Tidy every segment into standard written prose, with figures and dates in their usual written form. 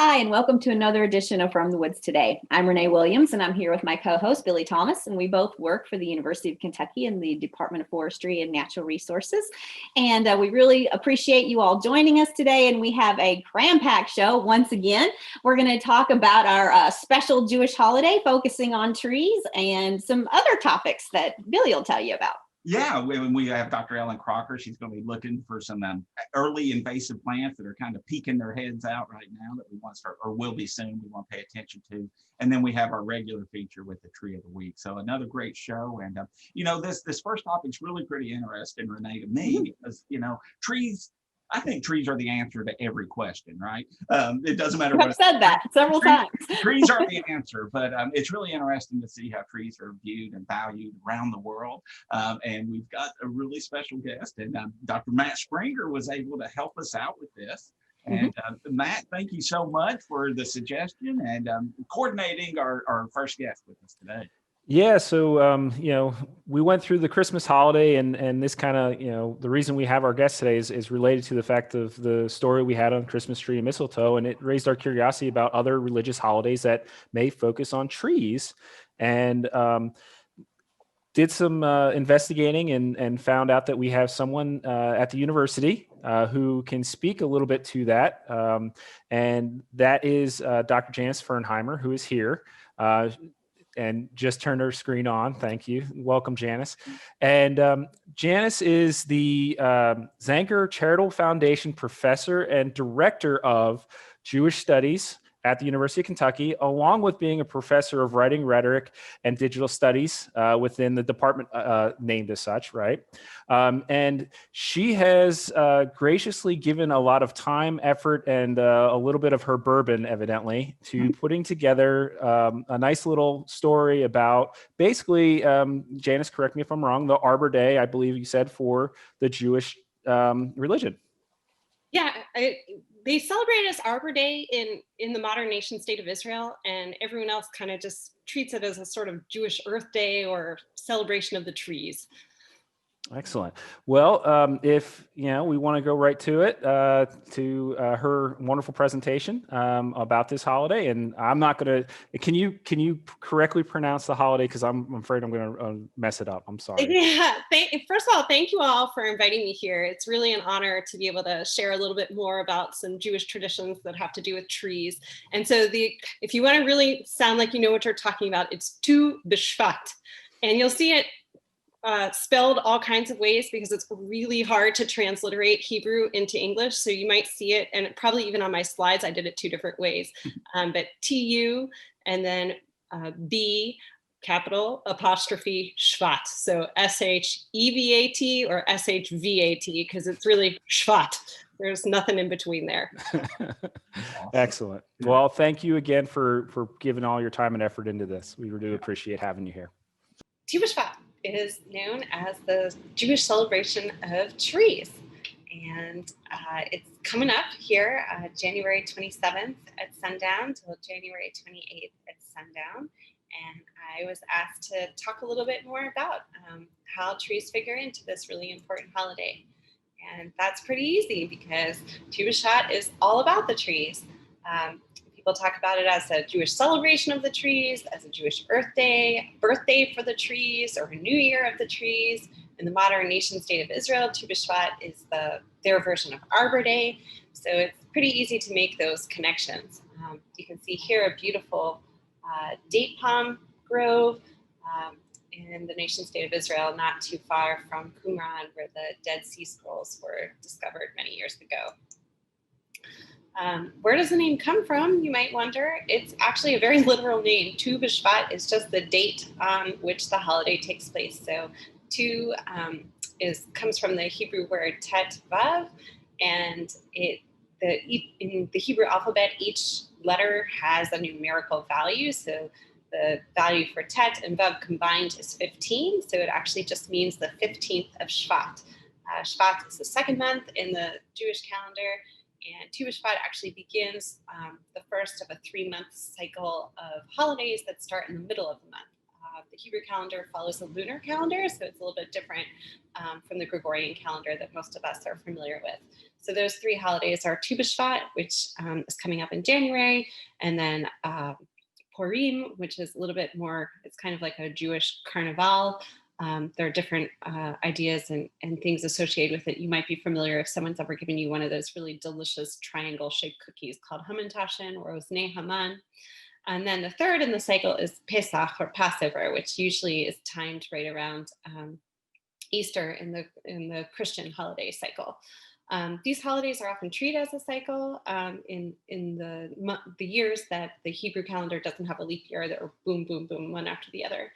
Hi, and welcome to another edition of From the Woods Today. I'm Renee Williams, and I'm here with my co-host, Billy Thomas, and we both work for the University of Kentucky in the Department of Forestry and Natural Resources. And we really appreciate you all joining us today, and we have a cram-packed show once again. We're going to talk about our special Jewish holiday focusing on trees and some other topics that Billy will tell you about. Yeah, when we have Dr. Ellen Crocker, she's going to be looking for some early invasive plants that are kind of peeking their heads out right now that we want to start, or will be soon, we want to pay attention to. And then we have our regular feature with the Tree of the Week. So another great show. And, this first topic's really pretty interesting, Renee, to me, because, trees, I think trees are the answer to every question, right? It doesn't matter what. I've said that several times. Trees are the answer, but it's really interesting to see how trees are viewed and valued around the world. And we've got a really special guest, and Dr. Matt Springer was able to help us out with this. And Matt, thank you so much for the suggestion and coordinating our first guest with us today. Yeah, so we went through the Christmas holiday, and this kind of the reason we have our guest today is related to the fact of the story we had on Christmas tree and mistletoe, and it raised our curiosity about other religious holidays that may focus on trees, and did some investigating and found out that we have someone at the university who can speak a little bit to that, and that is Dr. Janice Fernheimer, who is here. And just turned her screen on. Thank you. Welcome, Janice. And Janice is the Zanker Charitable Foundation Professor and Director of Jewish Studies at the University of Kentucky, along with being a professor of writing, rhetoric, and digital studies within the department named as such, right? And she has graciously given a lot of time, effort, and a little bit of her bourbon, evidently, to putting together a nice little story about basically, Janice, correct me if I'm wrong, the Arbor Day, I believe you said, for the Jewish religion. Yeah, they celebrate it as Arbor Day in the modern nation state of Israel, and everyone else kind of just treats it as a sort of Jewish Earth Day or celebration of the trees. Excellent. Well, if we want to go right to it, to her wonderful presentation about this holiday, and I'm not going to. Can you correctly pronounce the holiday? Because I'm afraid I'm going to mess it up. I'm sorry. Yeah. First of all, thank you all for inviting me here. It's really an honor to be able to share a little bit more about some Jewish traditions that have to do with trees. And so, if you want to really sound like you know what you're talking about, it's Tu B'Shvat, and you'll see it spelled all kinds of ways because it's really hard to transliterate Hebrew into English. So you might see it, and probably even on my slides, I did it two different ways. But TU and then B capital apostrophe Shvat. So SHEVAT or SHVAT because it's really Shvat. There's nothing in between there. Excellent. Well, thank you again for giving all your time and effort into this. We do appreciate having you here. Tu B'Shvat is known as the Jewish celebration of trees. And it's coming up here January 27th at sundown till January 28th at sundown. And I was asked to talk a little bit more about how trees figure into this really important holiday. And that's pretty easy because Tu B'Shvat is all about the trees. People talk about it as a Jewish celebration of the trees, as a Jewish Earth Day, birthday for the trees, or a New Year of the trees. In the modern nation state of Israel, Tu B'Shvat is their version of Arbor Day. So it's pretty easy to make those connections. You can see here a beautiful date palm grove in the nation state of Israel, not too far from Qumran, where the Dead Sea Scrolls were discovered many years ago. Where does the name come from, you might wonder? It's actually a very literal name. Tu B'Shvat is just the date on which the holiday takes place. So Tu comes from the Hebrew word tet vav, and in the Hebrew alphabet, each letter has a numerical value. So the value for tet and vav combined is 15. So it actually just means the 15th of Shvat. Shvat is the second month in the Jewish calendar. And Tu B'Shvat actually begins the first of a 3-month cycle of holidays that start in the middle of the month. the Hebrew calendar follows a lunar calendar, so it's a little bit different from the Gregorian calendar that most of us are familiar with. So those 3 holidays are Tu B'Shvat, which is coming up in January, and then Purim, which is a little bit more, it's kind of like a Jewish carnival. There are different ideas and things associated with it. You might be familiar if someone's ever given you one of those really delicious triangle-shaped cookies called Hamantashen or Osnei Haman. And then the third in the cycle is Pesach or Passover, which usually is timed right around Easter in the Christian holiday cycle. These holidays are often treated as a cycle in the years that the Hebrew calendar doesn't have a leap year that are boom, boom, boom, one after the other.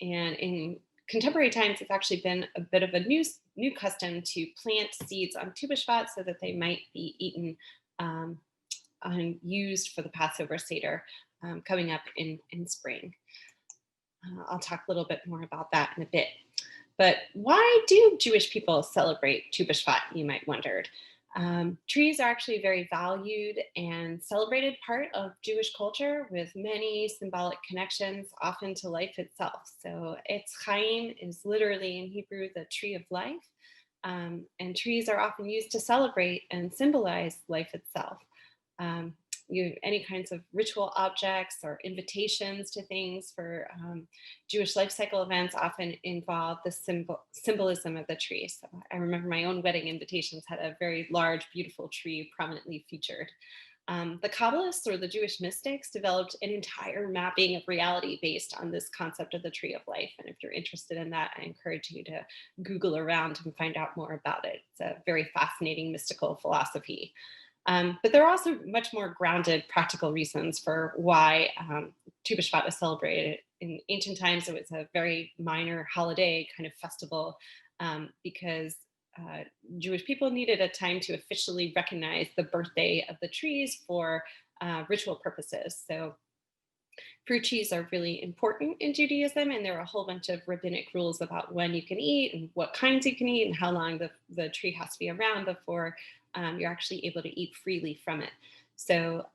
And in contemporary times, it's actually been a bit of a new custom to plant seeds on Tu B'Shvat so that they might be eaten and used for the Passover Seder coming up in spring. I'll talk a little bit more about that in a bit. But why do Jewish people celebrate Tu B'Shvat, you might wonder? Trees are actually a very valued and celebrated part of Jewish culture with many symbolic connections, often to life itself. So Etz Chaim is literally in Hebrew the tree of life. And trees are often used to celebrate and symbolize life itself. Any kinds of ritual objects or invitations to things for Jewish life cycle events often involve the symbolism of the tree. So I remember my own wedding invitations had a very large, beautiful tree prominently featured. The Kabbalists or the Jewish mystics developed an entire mapping of reality based on this concept of the tree of life. And if you're interested in that, I encourage you to Google around and find out more about it. It's a very fascinating mystical philosophy. But there are also much more grounded practical reasons for why Tu B'Shvat is celebrated. In ancient times, it was a very minor holiday kind of festival because Jewish people needed a time to officially recognize the birthday of the trees for ritual purposes. So fruit trees are really important in Judaism, and there are a whole bunch of rabbinic rules about when you can eat and what kinds you can eat and how long the tree has to be around before you're actually able to eat freely from it. So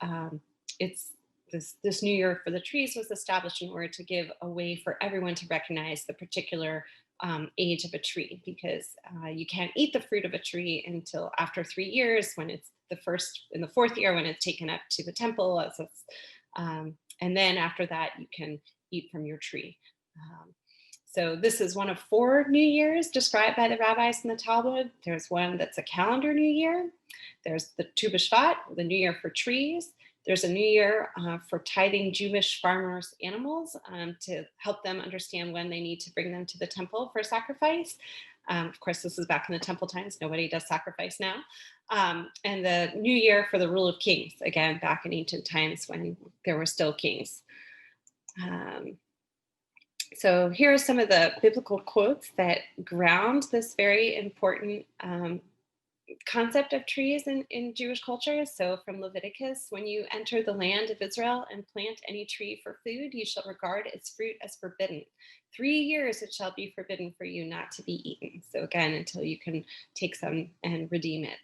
it's this new year for the trees was established in order to give a way for everyone to recognize the particular age of a tree, because you can't eat the fruit of a tree until after 3 years, when it's in the 4th year when it's taken up to the temple and then after that you can eat from your tree. So this is one of 4 New Years described by the rabbis in the Talmud. There's one that's a calendar New Year. There's the Tu B'Shvat, the New Year for trees. There's a New Year for tithing Jewish farmers' animals to help them understand when they need to bring them to the temple for sacrifice. Of course, this is back in the temple times. Nobody does sacrifice now. And the New Year for the rule of kings, again, back in ancient times when there were still kings. So here are some of the biblical quotes that ground this very important concept of trees in Jewish culture. So from Leviticus, when you enter the land of Israel and plant any tree for food, you shall regard its fruit as forbidden. 3 years it shall be forbidden for you not to be eaten. So again, until you can take some and redeem it.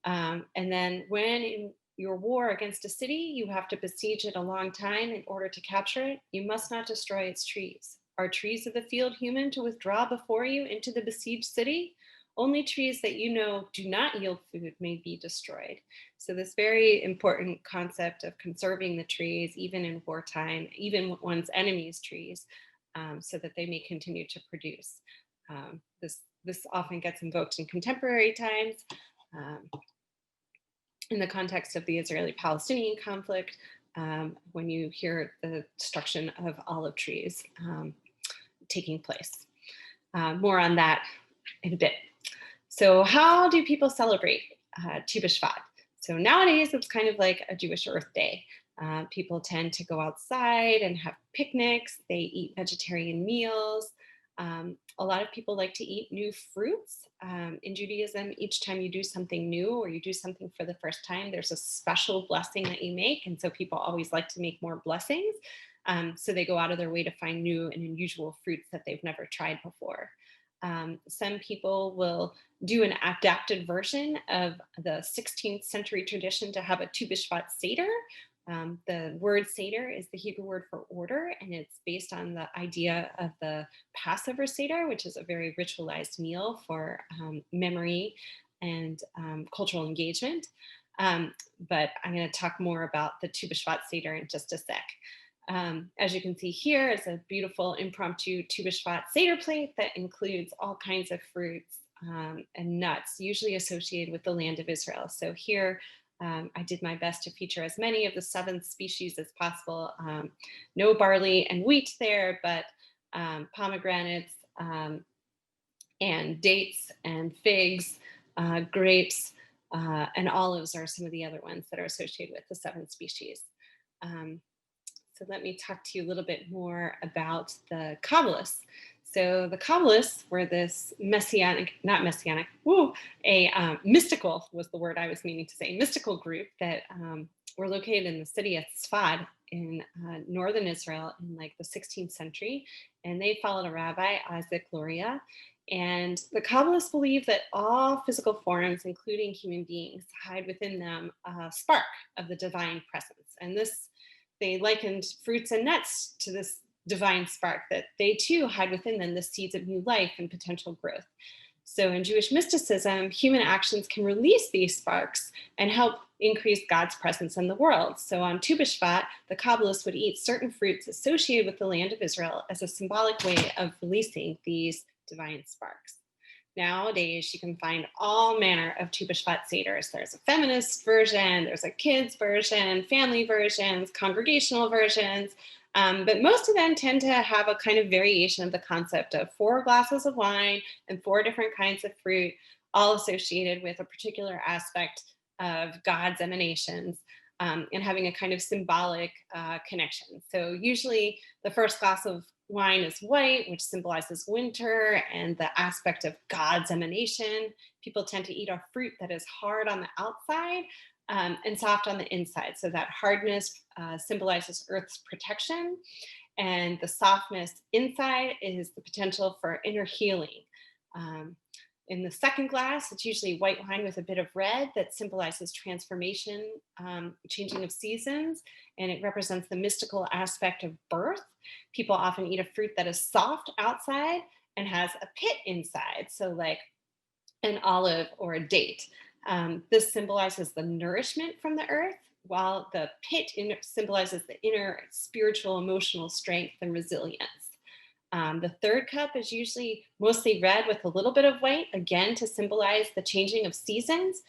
And then when in your war against a city, you have to besiege it a long time in order to capture it. You must not destroy its trees. Are trees of the field human to withdraw before you into the besieged city? Only trees that you know do not yield food may be destroyed. So this very important concept of conserving the trees, even in wartime, even one's enemies' trees, so that they may continue to produce. This often gets invoked in contemporary times. In the context of the Israeli-Palestinian conflict, when you hear the destruction of olive trees taking place. More on that in a bit. So how do people celebrate Tu B'Shvat? So nowadays it's kind of like a Jewish Earth Day. People tend to go outside and have picnics. They eat vegetarian meals. A lot of people like to eat new fruits. In Judaism, each time you do something new or you do something for the first time, there's a special blessing that you make. And so people always like to make more blessings. So they go out of their way to find new and unusual fruits that they've never tried before. Some people will do an adapted version of the 16th century tradition to have a Tu B'Shvat Seder, The word Seder is the Hebrew word for order, and it's based on the idea of the Passover Seder, which is a very ritualized meal for memory and cultural engagement. But I'm going to talk more about the Tu B'Shvat Seder in just a sec. As you can see here is a beautiful impromptu Tu B'Shvat Seder plate that includes all kinds of fruits and nuts, usually associated with the land of Israel. So here, I did my best to feature as many of the 7 species as possible. No barley and wheat there, but pomegranates and dates and figs, grapes, and olives are some of the other ones that are associated with the 7 species. So let me talk to you a little bit more about the Kabbalists. So the Kabbalists were this mystical was the word I was meaning to say, mystical group that were located in the city of Tzfad in northern Israel in like the 16th century. And they followed a rabbi, Isaac Luria. And the Kabbalists believe that all physical forms, including human beings, hide within them a spark of the divine presence. And this, they likened fruits and nuts to this divine spark, that they too hide within them the seeds of new life and potential growth. So in Jewish mysticism, human actions can release these sparks and help increase God's presence in the world. So on Tu B'Shvat, the Kabbalists would eat certain fruits associated with the land of Israel as a symbolic way of releasing these divine sparks. Nowadays, you can find all manner of Tu B'Shvat Seders. There's a feminist version, there's a kids version, family versions, congregational versions, but most of them tend to have a kind of variation of the concept of 4 glasses of wine and 4 different kinds of fruit, all associated with a particular aspect of God's emanations, and having a kind of symbolic connection. So usually the first glass of wine is white, which symbolizes winter and the aspect of God's emanation. People tend to eat a fruit that is hard on the outside and soft on the inside. So that hardness symbolizes Earth's protection, and the softness inside is the potential for inner healing. In the second glass, it's usually white wine with a bit of red that symbolizes transformation, changing of seasons, and it represents the mystical aspect of birth. People often eat a fruit that is soft outside and has a pit inside, so like an olive or a date. This symbolizes the nourishment from the earth, while the pit symbolizes the inner spiritual, emotional strength and resilience. The third cup is usually mostly red with a little bit of white, again, to symbolize the changing of seasons.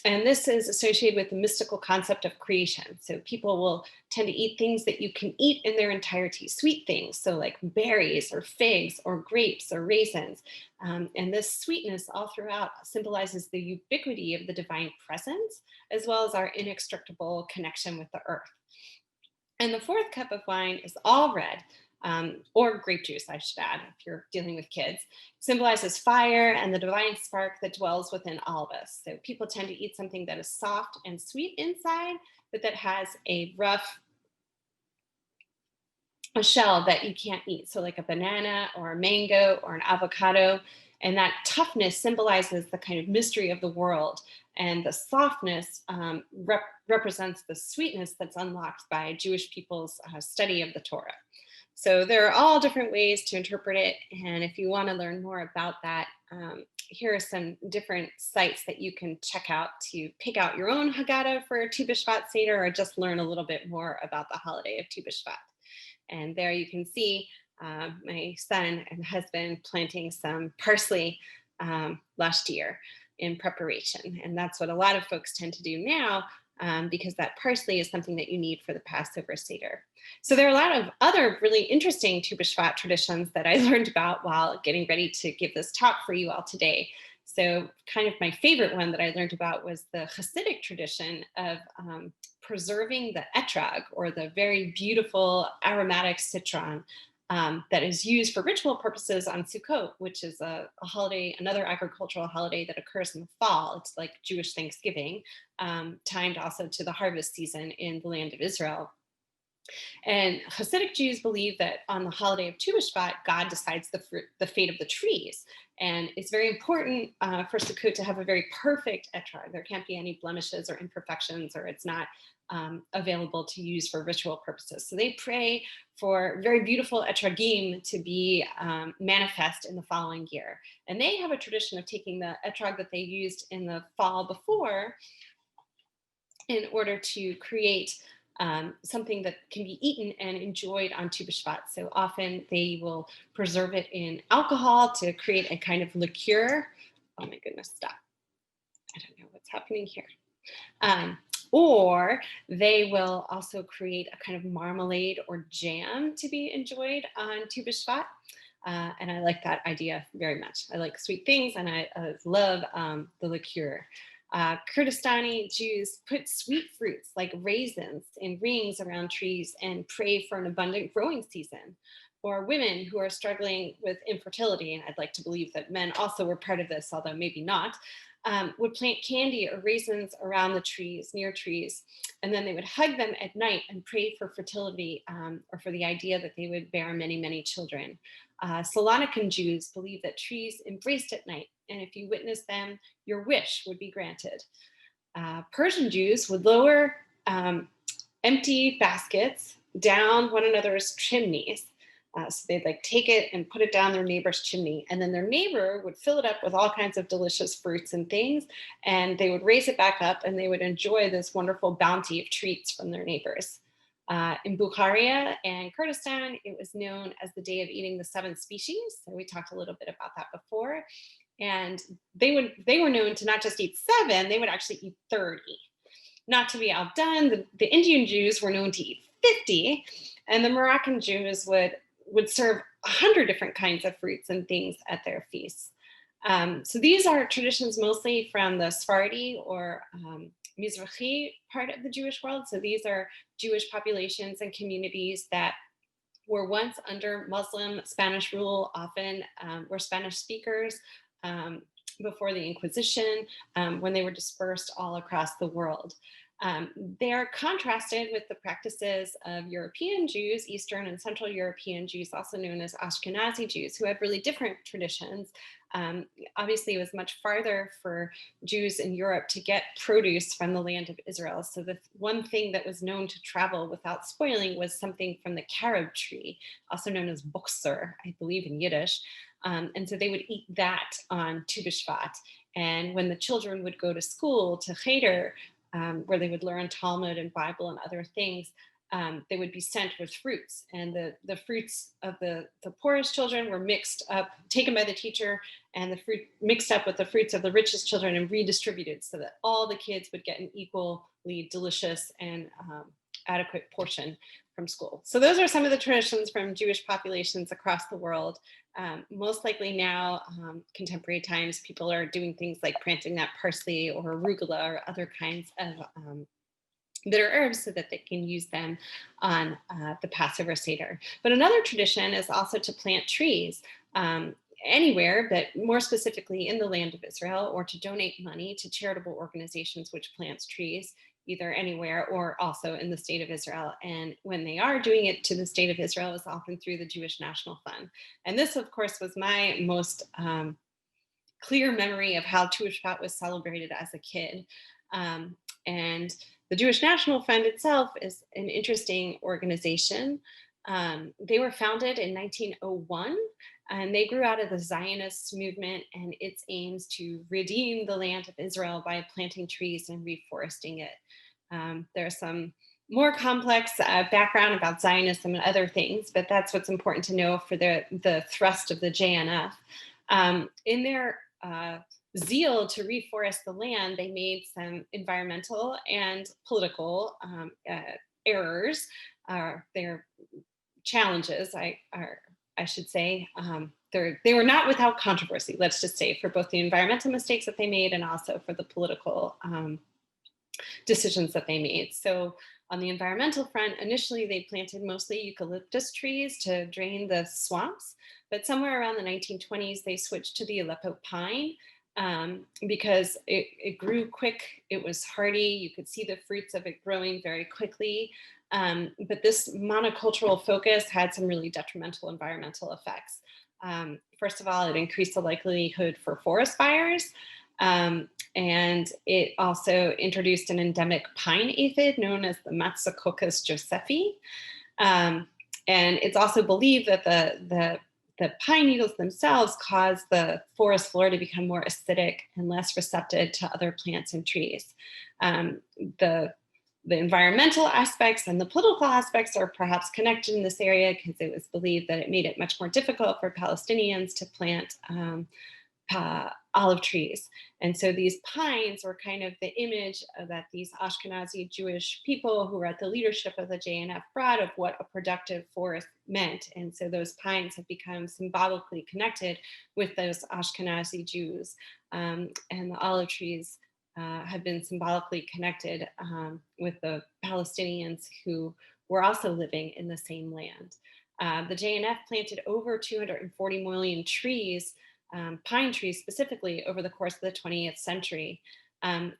And this is associated with the mystical concept of creation. So people will tend to eat things that you can eat in their entirety, sweet things. So like berries or figs or grapes or raisins. And this sweetness all throughout symbolizes the ubiquity of the divine presence, as well as our inextricable connection with the earth. And the fourth cup of wine is all red. Or grape juice, I should add, if you're dealing with kids, symbolizes fire and the divine spark that dwells within all of us. So people tend to eat something that is soft and sweet inside, but that has a shell that you can't eat. So like a banana or a mango or an avocado. And that toughness symbolizes the kind of mystery of the world. And the softness represents the sweetness that's unlocked by Jewish people's study of the Torah. So there are all different ways to interpret it. And if you want to learn more about that, here are some different sites that you can check out to pick out your own Haggadah for Tu B'Shvat Seder, or just learn a little bit more about the holiday of Tu B'Shvat. And there you can see my son and husband planting some parsley last year in preparation. And that's what a lot of folks tend to do now, because that parsley is something that you need for the Passover Seder. So there are a lot of other really interesting Tu B'Shvat traditions that I learned about while getting ready to give this talk for you all today. So kind of my favorite one that I learned about was the Hasidic tradition of preserving the etrog, or the very beautiful aromatic citron that is used for ritual purposes on Sukkot, which is a holiday, another agricultural holiday that occurs in the fall. It's like Jewish Thanksgiving, timed also to the harvest season in the land of Israel. And Hasidic Jews believe that on the holiday of Tu B'Shvat, God decides the fate of the trees. And it's very important for Sukkot to have a very perfect etrog. There can't be any blemishes or imperfections, or it's not available to use for ritual purposes. So they pray for very beautiful etrogim to be manifest in the following year. And they have a tradition of taking the etrog that they used in the fall before in order to create something that can be eaten and enjoyed on Tu B'Shvat. So often they will preserve it in alcohol to create a kind of liqueur. Oh my goodness, stop. I don't know what's happening here. Or they will also create a kind of marmalade or jam to be enjoyed on Tu B'Shvat. And I like that idea very much. I like sweet things, and I love the liqueur. Kurdistani Jews put sweet fruits like raisins in rings around trees and pray for an abundant growing season. Or women who are struggling with infertility, and I'd like to believe that men also were part of this, although maybe not, would plant candy or raisins around the trees, near trees, and then they would hug them at night and pray for fertility, or for the idea that they would bear many, many children. Salonican Jews believe that trees embraced at night, and if you witness them, your wish would be granted. Persian Jews would lower empty baskets down one another's chimneys. So they'd like take it and put it down their neighbor's chimney, and then their neighbor would fill it up with all kinds of delicious fruits and things, and they would raise it back up, and they would enjoy this wonderful bounty of treats from their neighbors. In Bukharia and Kurdistan, it was known as the day of eating the 7 species. So we talked a little bit about that before. And they were known to not just eat 7, they would actually eat 30. Not to be outdone, the Indian Jews were known to eat 50, and the Moroccan Jews would serve 100 different kinds of fruits and things at their feasts. So these are traditions mostly from the Sephardi or Mizrahi part of the Jewish world. So these are Jewish populations and communities that were once under Muslim Spanish rule, often were Spanish speakers before the Inquisition, when they were dispersed all across the world. They are contrasted with the practices of European Jews, Eastern and Central European Jews, also known as Ashkenazi Jews, who have really different traditions. Obviously, it was much farther for Jews in Europe to get produce from the land of Israel. So the one thing that was known to travel without spoiling was something from the carob tree, also known as boxer, I believe in Yiddish. And so they would eat that on Tu B'Shvat. And when the children would go to school, to Cheder, where they would learn Talmud and Bible and other things, they would be sent with fruits. And the fruits of the poorest children were mixed up, taken by the teacher, and the fruit mixed up with the fruits of the richest children and redistributed so that all the kids would get an equally delicious and adequate portion from school. So those are some of the traditions from Jewish populations across the world. Most likely now, contemporary times, people are doing things like planting that parsley or arugula or other kinds of bitter herbs so that they can use them on the Passover Seder. But another tradition is also to plant trees anywhere, but more specifically in the land of Israel, or to donate money to charitable organizations which plants trees, either anywhere or also in the state of Israel. And when they are doing it to the state of Israel, it's often through the Jewish National Fund. And this, of course, was my most clear memory of how Tu B'Shvat was celebrated as a kid. And the Jewish National Fund itself is an interesting organization. They were founded in 1901, and they grew out of the Zionist movement and its aims to redeem the land of Israel by planting trees and reforesting it. There's some more complex background about Zionism and other things, but that's what's important to know for the thrust of the JNF. In their zeal to reforest the land, they made some environmental and political errors. Their challenges, I should say, they were not without controversy, let's just say, for both the environmental mistakes that they made and also for the political decisions that they made. So on the environmental front, initially they planted mostly eucalyptus trees to drain the swamps, but somewhere around the 1920s, they switched to the Aleppo pine. because it grew quick, it was hardy, you could see the fruits of it growing very quickly. But this monocultural focus had some really detrimental environmental effects. First of all, it increased the likelihood for forest fires. And it also introduced an endemic pine aphid known as the Matsococcus josephi. And it's also believed that the pine needles themselves cause the forest floor to become more acidic and less receptive to other plants and trees. The environmental aspects and the political aspects are perhaps connected in this area because it was believed that it made it much more difficult for Palestinians to plant olive trees. And so these pines were kind of the image that these Ashkenazi Jewish people who were at the leadership of the JNF brought of what a productive forest meant. And so those pines have become symbolically connected with those Ashkenazi Jews. And the olive trees have been symbolically connected with the Palestinians who were also living in the same land. The JNF planted over 240 million trees, pine trees specifically, over the course of the 20th century. And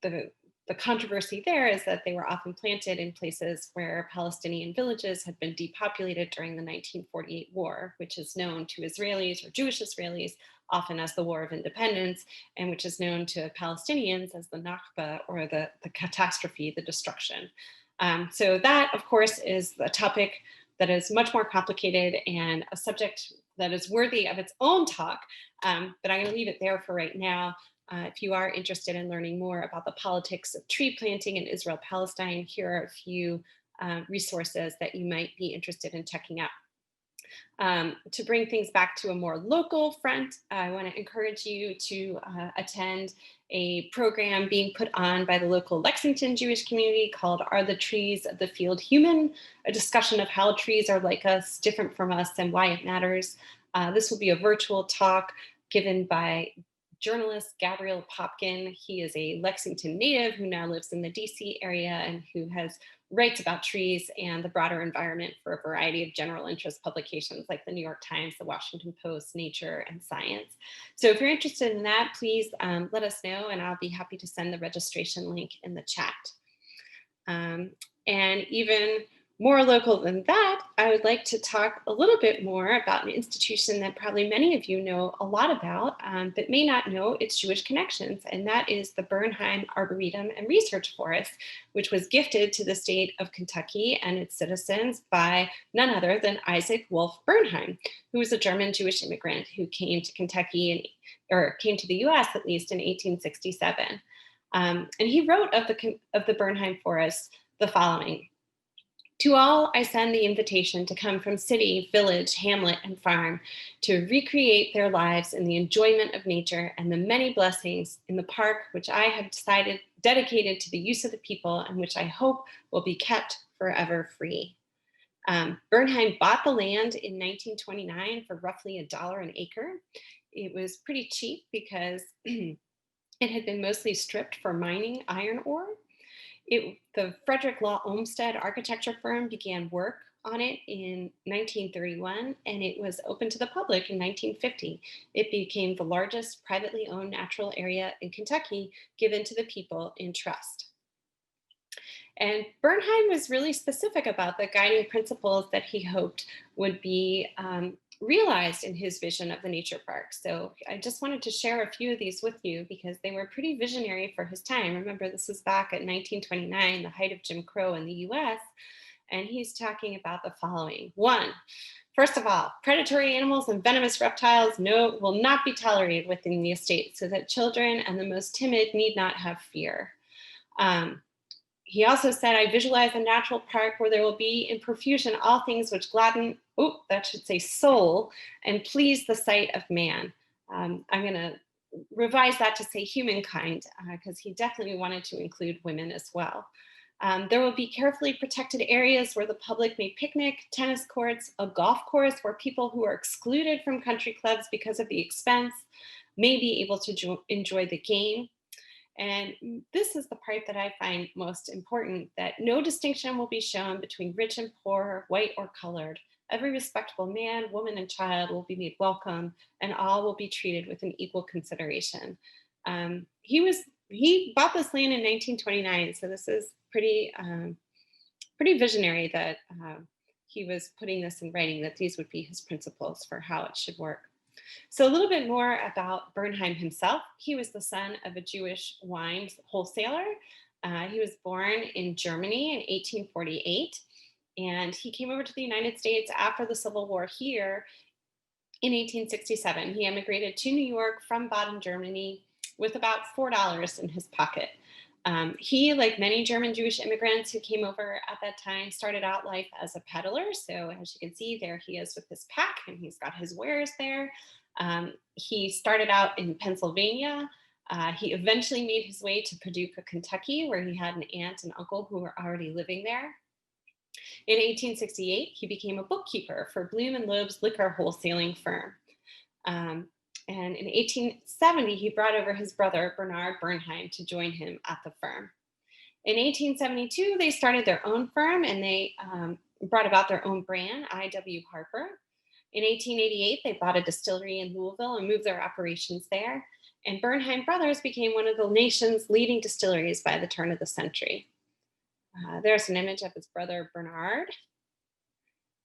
the controversy there is that they were often planted in places where Palestinian villages had been depopulated during the 1948 war, which is known to Israelis or Jewish Israelis often as the War of Independence, and which is known to Palestinians as the Nakba, or the catastrophe, the destruction. So that, of course, is a topic that is much more complicated and a subject that is worthy of its own talk, but I'm going to leave it there for right now. If you are interested in learning more about the politics of tree planting in Israel-Palestine, here are a few resources that you might be interested in checking out. To bring things back to a more local front, I want to encourage you to attend a program being put on by the local Lexington Jewish community called Are the Trees of the Field Human? A discussion of how trees are like us, different from us, and why it matters. This will be a virtual talk given by journalist Gabriel Popkin. He is a Lexington native who now lives in the DC area and who has writes about trees and the broader environment for a variety of general interest publications like the New York Times, the Washington Post, Nature, and Science. So if you're interested in that, please let us know, and I'll be happy to send the registration link in the chat. And even more local than that, I would like to talk a little bit more about an institution that probably many of you know a lot about, but may not know its Jewish connections, and that is the Bernheim Arboretum and Research Forest, which was gifted to the state of Kentucky and its citizens by none other than Isaac Wolf Bernheim, who was a German Jewish immigrant who came to Kentucky, or came to the US at least in 1867. And he wrote of the Bernheim Forest the following: "To all I send the invitation to come from city, village, hamlet, and farm to recreate their lives in the enjoyment of nature and the many blessings in the park which I have decided dedicated to the use of the people and which I hope will be kept forever free." Bernheim bought the land in 1929 for roughly $1 an acre. It was pretty cheap because it had been mostly stripped for mining iron ore. The Frederick Law Olmsted architecture firm began work on it in 1931, and it was open to the public in 1950. It became the largest privately owned natural area in Kentucky given to the people in trust. And Bernheim was really specific about the guiding principles that he hoped would be realized in his vision of the nature park. So I just wanted to share a few of these with you because they were pretty visionary for his time. Remember, this was back at 1929, the height of Jim Crow in the US. And he's talking about the following. 1, first of all, predatory animals and venomous reptiles will not be tolerated within the estate, so that children and the most timid need not have fear. He also said, I visualize a natural park where there will be in profusion all things which gladden, soul, and please the sight of man. I'm going to revise that to say humankind, because he definitely wanted to include women as well. There will be carefully protected areas where the public may picnic, tennis courts, a golf course where people who are excluded from country clubs because of the expense may be able to enjoy the game. And this is the part that I find most important, that no distinction will be shown between rich and poor, white or colored. every respectable man, woman, and child will be made welcome, and all will be treated with an equal consideration. He bought this land in 1929, so this is pretty visionary that he was putting this in writing, that these would be his principles for how it should work. So a little bit more about Bernheim himself. He was the son of a Jewish wine wholesaler. He was born in Germany in 1848, and he came over to the United States after the Civil War here in 1867. He emigrated to New York from Baden, Germany, with about $4 in his pocket. He, like many German Jewish immigrants who came over at that time, started out life as a peddler. So as you can see, there he is with his pack, and he's got his wares there. He started out in Pennsylvania. He eventually made his way to Paducah, Kentucky, where he had an aunt and uncle who were already living there. In 1868, he became a bookkeeper for Bloom and Loeb's liquor wholesaling firm. And in 1870, he brought over his brother, Bernard Bernheim, to join him at the firm. In 1872, they started their own firm, and they brought about their own brand, I.W. Harper. In 1888, they bought a distillery in Louisville and moved their operations there. And Bernheim Brothers became one of the nation's leading distilleries by the turn of the century. There's an image of his brother, Bernard.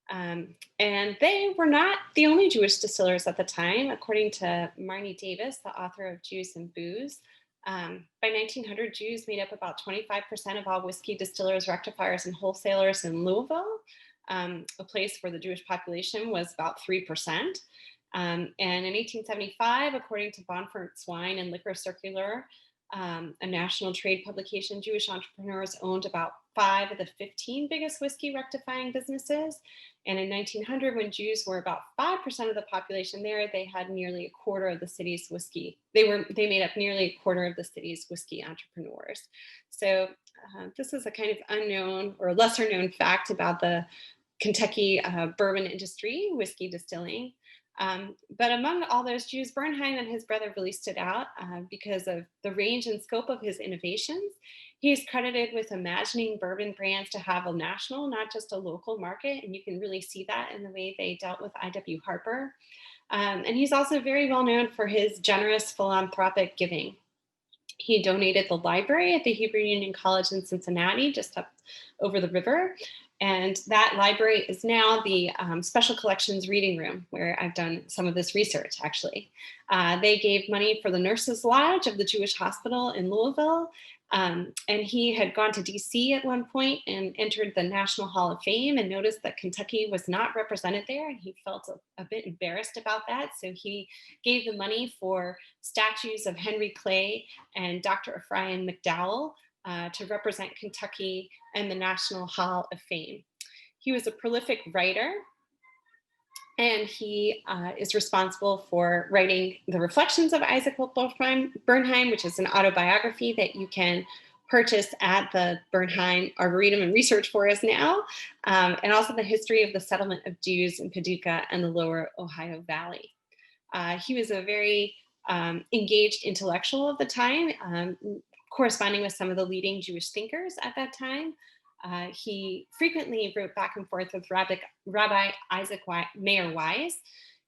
And they were not the only Jewish distillers at the time. According to Marnie Davis, the author of Jews and Booze, by 1900, Jews made up about 25% of all whiskey distillers, rectifiers, and wholesalers in Louisville, a place where the Jewish population was about 3%. And in 1875, according to Bonfort's Wine and Liquor Circular, a national trade publication, Jewish entrepreneurs owned about 5 of the 15 biggest whiskey rectifying businesses. And in 1900, when Jews were about 5% of the population there, they had nearly a quarter of the city's whiskey. They made up nearly a quarter of the city's whiskey entrepreneurs. So this is a kind of unknown or lesser known fact about the Kentucky bourbon industry, whiskey distilling. But among all those Jews, Bernheim and his brother really stood out because of the range and scope of his innovations. He's credited with imagining bourbon brands to have a national, not just a local market. And you can really see that in the way they dealt with I.W. Harper. And he's also very well known for his generous philanthropic giving. He donated the library at the Hebrew Union College in Cincinnati, just up over the river. And that library is now the Special Collections Reading Room, where I've done some of this research, actually. They gave money for the Nurses' Lodge of the Jewish Hospital in Louisville. And he had gone to DC at one point and entered the National Hall of Fame and noticed that Kentucky was not represented there. And he felt a bit embarrassed about that. So he gave the money for statues of Henry Clay and Dr. Ephraim McDowell to represent Kentucky and the National Hall of Fame. He was a prolific writer, and he is responsible for writing The Reflections of Isaac Bernheim, which is an autobiography that you can purchase at the Bernheim Arboretum and Research Forest now, and also the history of the settlement of Jews in Paducah and the lower Ohio Valley. He was a very engaged intellectual of the time, corresponding with some of the leading Jewish thinkers at that time. He frequently wrote back and forth with Rabbi Isaac Mayer Wise,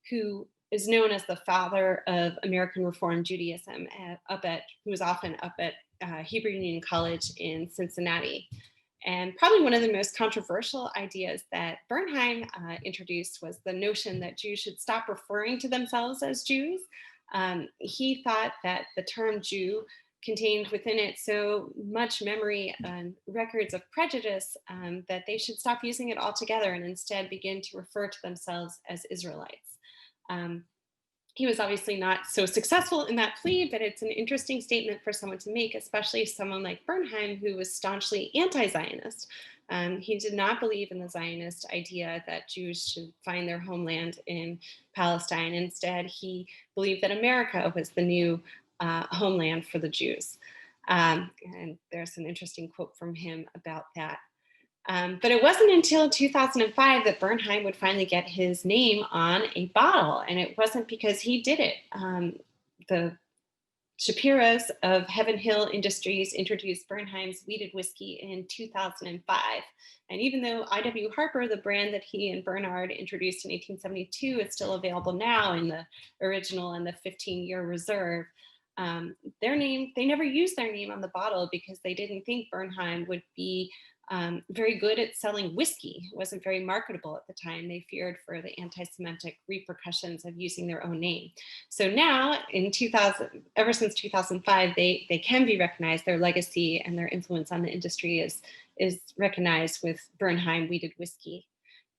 who is known as the father of American Reform Judaism, who was often up at Hebrew Union College in Cincinnati. And probably one of the most controversial ideas that Bernheim introduced was the notion that Jews should stop referring to themselves as Jews. He thought that the term Jew contained within it so much memory and records of prejudice that they should stop using it altogether and instead begin to refer to themselves as Israelites. He was obviously not so successful in that plea, but it's an interesting statement for someone to make, especially someone like Bernheim, who was staunchly anti-Zionist. He did not believe in the Zionist idea that Jews should find their homeland in Palestine. Instead, he believed that America was the new homeland for the Jews. And there's an interesting quote from him about that. But it wasn't until 2005 that Bernheim would finally get his name on a bottle. And it wasn't because he did it. The Shapiro's of Heaven Hill Industries introduced Bernheim's weeded whiskey in 2005. And even though I.W. Harper, the brand that he and Bernard introduced in 1872, is still available now in the original and the 15-year reserve, their name, they never used their name on the bottle because they didn't think Bernheim would be very good at selling whiskey. It wasn't very marketable at the time. They feared for the anti-Semitic repercussions of using their own name. So now in 2000, ever since 2005, they can be recognized. Their legacy and their influence on the industry is recognized with Bernheim weeded whiskey.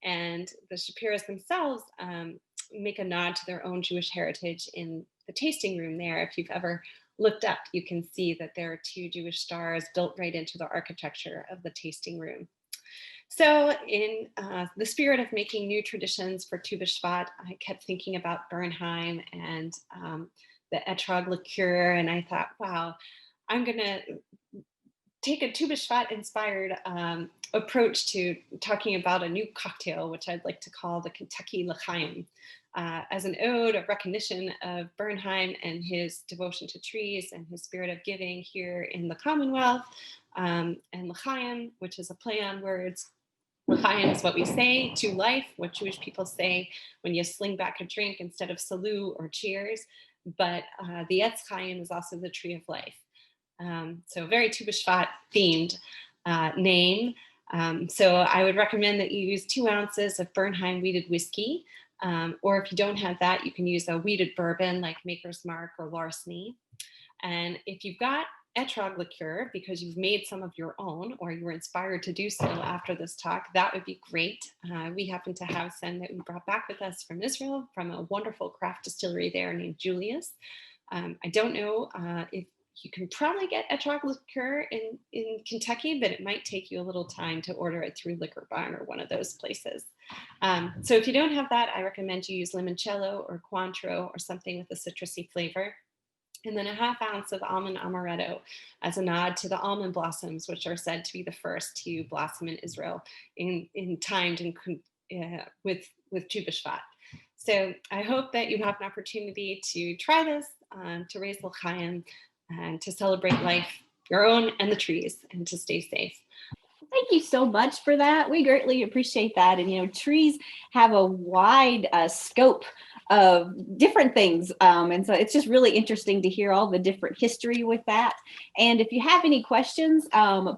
And the Shapiros themselves make a nod to their own Jewish heritage in the tasting room there. If you've ever looked up, you can see that there are 2 Jewish stars built right into the architecture of the tasting room. So in the spirit of making new traditions for Tu B'Shvat, I kept thinking about Bernheim and the etrog liqueur, and I thought, wow, I'm gonna take a Tu B'Shvat inspired approach to talking about a new cocktail, which I'd like to call the Kentucky L'chaim, as an ode of recognition of Bernheim and his devotion to trees and his spirit of giving here in the Commonwealth. And L'chaim, which is a play on words. L'chaim is what we say to life, what Jewish people say when you sling back a drink instead of salut or cheers. But the Etz Chaim is also the tree of life. So very Tu B'Shvat themed name. So I would recommend that you use 2 ounces of Bernheim weeded whiskey. Or if you don't have that, you can use a weeded bourbon like Maker's Mark or Larceny. And if you've got etrog liqueur because you've made some of your own or you were inspired to do so after this talk, that would be great. We happen to have some that we brought back with us from Israel from a wonderful craft distillery there named Julius. I don't know if you can probably get etrog liqueur in Kentucky, but it might take you a little time to order it through Liquor Barn or one of those places. So if you don't have that, I recommend you use limoncello or Cointreau or something with a citrusy flavor. And then a 1/2 ounce of almond amaretto as a nod to the almond blossoms, which are said to be the first to blossom in Israel in timed and with Tu B'Shvat. So I hope that you have an opportunity to try this, to raise l'chaim, and to celebrate life, your own and the trees, and to stay safe. Thank you so much for that. We greatly appreciate that. And, you know, trees have a wide scope of different things. And so it's just really interesting to hear all the different history with that. And if you have any questions,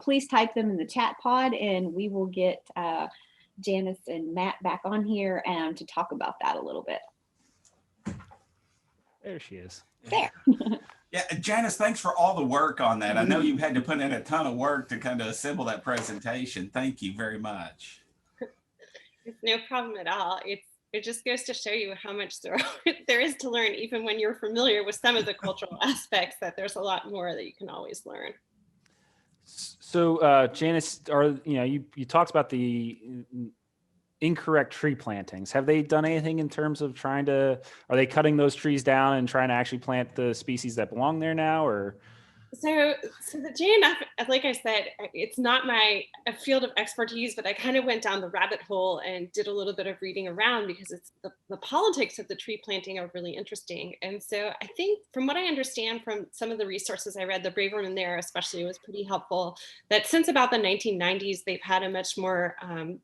please type them in the chat pod and we will get Janice and Matt back on here to talk about that a little bit. There she is. There. Yeah, Janice, thanks for all the work on that. I know you've had to put in a ton of work to kind of assemble that presentation. Thank you very much. It's no problem at all. It just goes to show you how much there is to learn, even when you're familiar with some of the cultural aspects, that there's a lot more that you can always learn. So Janice, you talked about the incorrect tree plantings. Have they done anything in terms of are they cutting those trees down and trying to actually plant the species that belong there now, or? So the JNF, like I said, it's not my field of expertise, but I kind of went down the rabbit hole and did a little bit of reading around because it's the politics of the tree planting are really interesting. And so I think from what I understand from some of the resources I read, the Braverman there especially was pretty helpful, that since about the 1990s, they've had a much more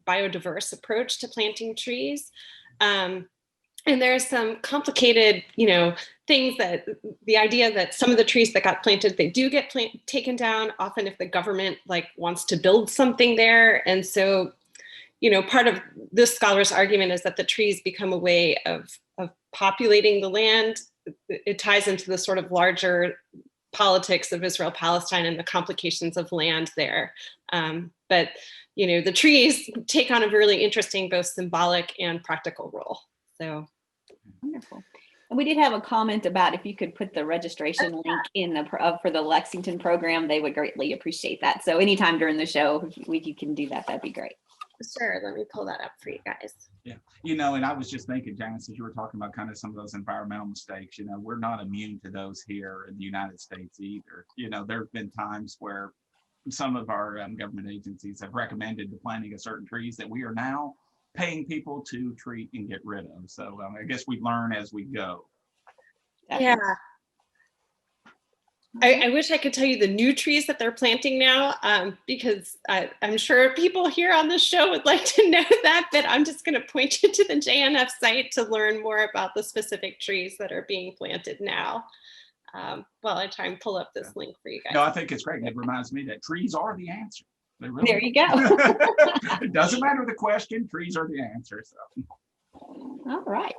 biodiverse approach to planting trees. And there's some complicated, things that the idea that some of the trees that got planted, they do get taken down often if the government wants to build something there. And so, part of this scholar's argument is that the trees become a way of populating the land. It ties into the sort of larger politics of Israel-Palestine and the complications of land there. But, the trees take on a really interesting, both symbolic and practical role. So. Wonderful. And we did have a comment about if you could put the registration link in for the Lexington program, they would greatly appreciate that. So anytime during the show, if you can do that, that'd be great. Sure, let me pull that up for you guys. Yeah, and I was just thinking, Janice, as you were talking about kind of some of those environmental mistakes, we're not immune to those here in the United States either. There have been times where some of our government agencies have recommended the planting of certain trees that we are now paying people to treat and get rid of. So I guess we learn as we go. Yeah. I wish I could tell you the new trees that they're planting now, because I'm sure people here on the show would like to know that, but I'm just going to point you to the JNF site to learn more about the specific trees that are being planted now. While I try and pull up this link for you guys. No, I think it's great. It reminds me that trees are the answer. They really There you go. It doesn't matter the question, trees are the answer. So. All right.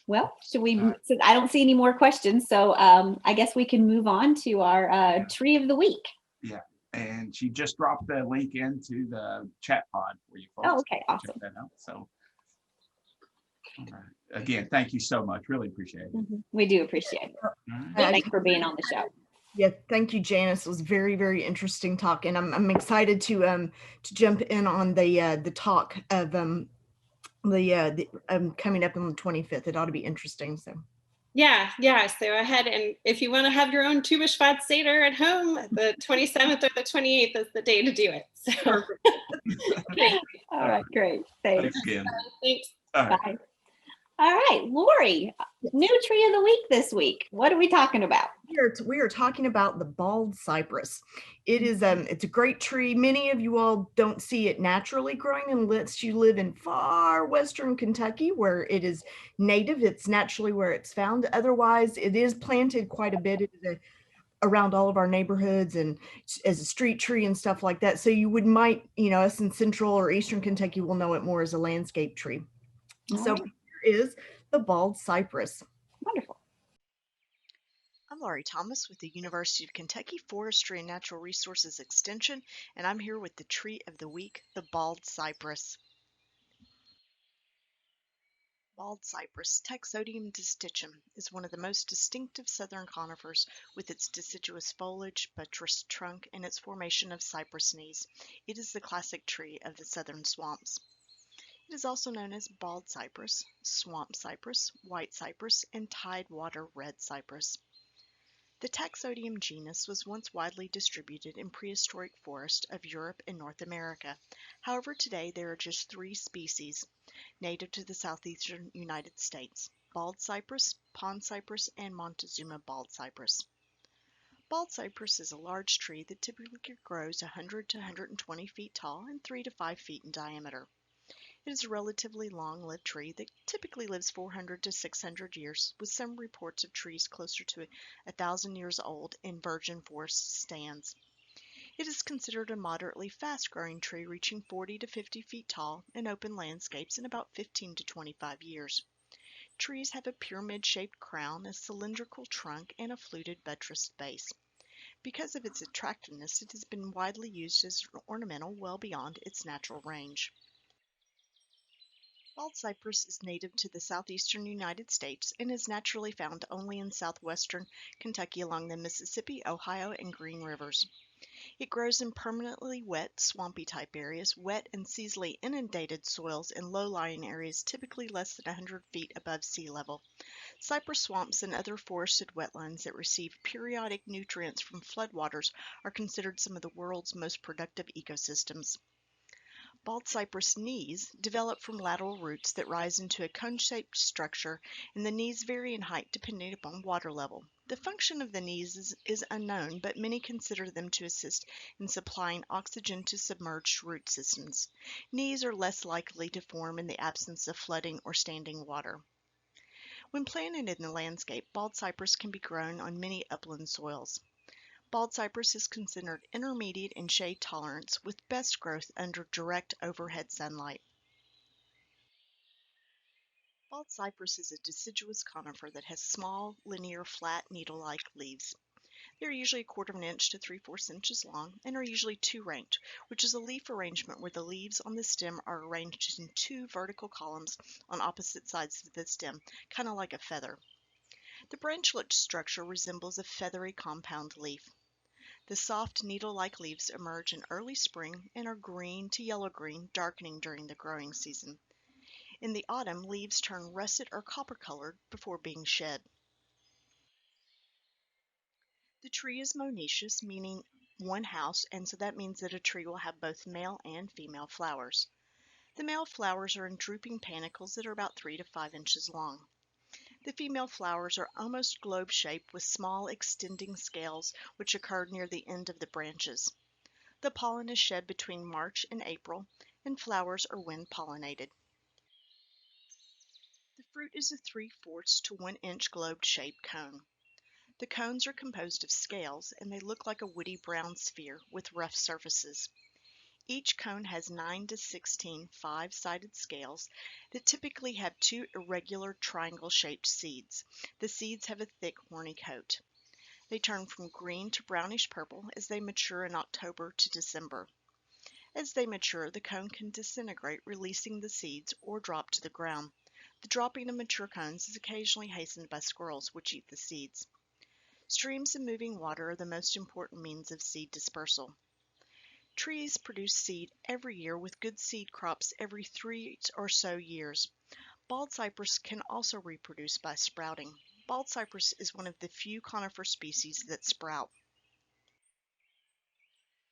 Well, should we, since I don't see any more questions, so I guess we can move on to our tree of the week. Yeah, and she just dropped the link into the chat pod for you folks. Oh, okay, awesome. Check that out. So, all right. Again, thank you so much. Really appreciate it. We do appreciate it. Thanks for being on the show. Yeah, thank you, Janice. It was very, very interesting talk, and I'm excited to jump in on the talk of coming up on the 25th. It ought to be interesting. So yeah, so ahead, and if you want to have your own Tu B'Shvat Seder at home, the 27th or the 28th is the day to do it. So all right, great. Thanks. Again. Thanks. All right. Bye. All right, Lori, new tree of the week this week. What are we talking about? we are talking about the bald cypress. It is it's a great tree. Many of you all don't see it naturally growing unless you live in far western Kentucky, where it is native. It's naturally where it's found. Otherwise, it is planted quite a bit. It is around all of our neighborhoods and as a street tree and stuff like that. So you might, us in central or eastern Kentucky will know it more as a landscape tree. All So right. here is the bald cypress. Wonderful. I'm Laurie Thomas with the University of Kentucky Forestry and Natural Resources Extension, and I'm here with the tree of the week, the bald cypress. Bald cypress, Taxodium distichum, is one of the most distinctive southern conifers with its deciduous foliage, buttressed trunk, and its formation of cypress knees. It is the classic tree of the southern swamps. It is also known as bald cypress, swamp cypress, white cypress, and tidewater red cypress. The Taxodium genus was once widely distributed in prehistoric forests of Europe and North America. However, today there are just 3 species native to the southeastern United States: bald cypress, pond cypress, and Montezuma bald cypress. Bald cypress is a large tree that typically grows 100 to 120 feet tall and 3 to 5 feet in diameter. It is a relatively long-lived tree that typically lives 400 to 600 years, with some reports of trees closer to 1,000 years old in virgin forest stands. It is considered a moderately fast-growing tree, reaching 40 to 50 feet tall in open landscapes in about 15 to 25 years. Trees have a pyramid-shaped crown, a cylindrical trunk, and a fluted buttressed base. Because of its attractiveness, it has been widely used as ornamental well beyond its natural range. Bald cypress is native to the southeastern United States and is naturally found only in southwestern Kentucky along the Mississippi, Ohio, and Green Rivers. It grows in permanently wet, swampy-type areas, wet and seasonally inundated soils in low-lying areas typically less than 100 feet above sea level. Cypress swamps and other forested wetlands that receive periodic nutrients from floodwaters are considered some of the world's most productive ecosystems. Bald cypress knees develop from lateral roots that rise into a cone-shaped structure, and the knees vary in height depending upon water level. The function of the knees is unknown, but many consider them to assist in supplying oxygen to submerged root systems. Knees are less likely to form in the absence of flooding or standing water. When planted in the landscape, bald cypress can be grown on many upland soils. Bald cypress is considered intermediate in shade tolerance, with best growth under direct overhead sunlight. Bald cypress is a deciduous conifer that has small, linear, flat, needle-like leaves. They are usually 1/4 inch to 3/4 inches long and are usually 2-ranked, which is a leaf arrangement where the leaves on the stem are arranged in 2 vertical columns on opposite sides of the stem, kind of like a feather. The branchlet structure resembles a feathery compound leaf. The soft needle-like leaves emerge in early spring and are green to yellow-green, darkening during the growing season. In the autumn, leaves turn russet or copper-colored before being shed. The tree is monoecious, meaning one house, and so that means that a tree will have both male and female flowers. The male flowers are in drooping panicles that are about 3 to 5 inches long. The female flowers are almost globe-shaped with small extending scales which occur near the end of the branches. The pollen is shed between March and April, and flowers are wind-pollinated. The fruit is a 3/4 to 1 inch globe-shaped cone. The cones are composed of scales, and they look like a woody brown sphere with rough surfaces. Each cone has 9 to 16 5-sided scales that typically have 2 irregular triangle-shaped seeds. The seeds have a thick horny coat. They turn from green to brownish purple as they mature in October to December. As they mature, the cone can disintegrate, releasing the seeds, or drop to the ground. The dropping of mature cones is occasionally hastened by squirrels, which eat the seeds. Streams and moving water are the most important means of seed dispersal. Trees produce seed every year with good seed crops every 3 or so years. Bald cypress can also reproduce by sprouting. Bald cypress is one of the few conifer species that sprout.